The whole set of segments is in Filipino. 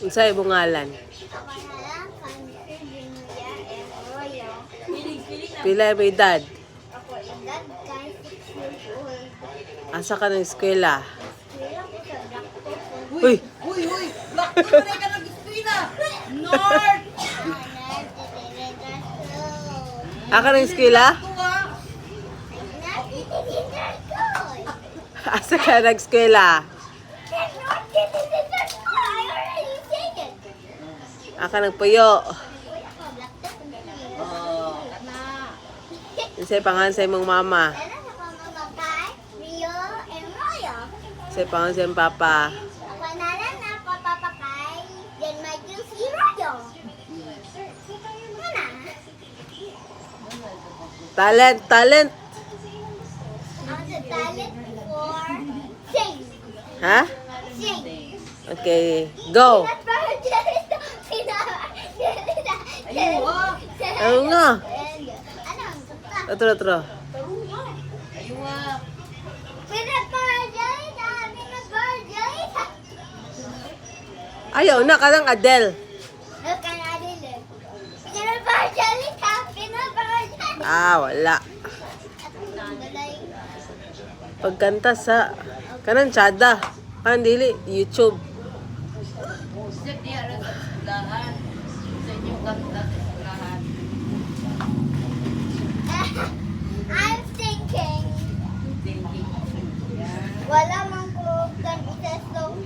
Unsay bungalan? Pila may edad? Asa ka ng eskwela? Uy! Black to na ka nag-eskwela. North. Aka ng eskwela? Asa ka ng eskwela? Aka ng puyo. Unsay pangalan sa imong mama? Unsay pangalan sa imong papa? Talent, talent. Ha? Okay, go. Ano nga? Otro. Ayaw na ka ng Adele. Ah, wala. Pagkanta sa kanang tsada. Kanang dili, YouTube. Step diya rin sa eskwelahan. Sa inyong kanta sa eskwelahan. I'm thinking. Yan. Wala man ko kan isa-slow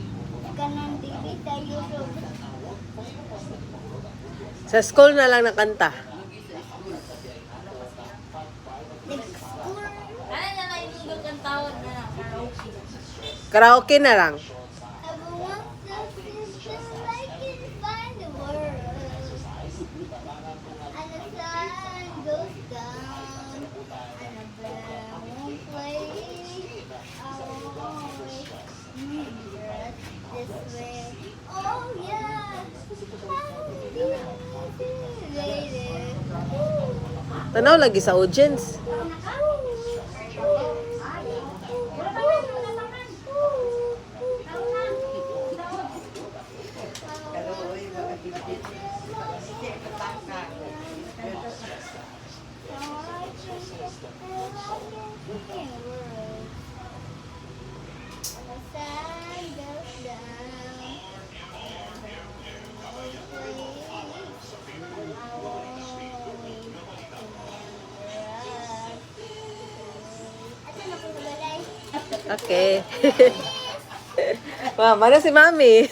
kanang dili sa YouTube. Sa school na lang nakanta. Next school. Ano na lang yung kang tawag na karaoke? Karaoke na lang. I want the system I can find the world. And the sun goes down. And the bell won't play. I will always dress this way. Oh yeah. Tanaw lagi sa audience. Okay. Mama na si Mami.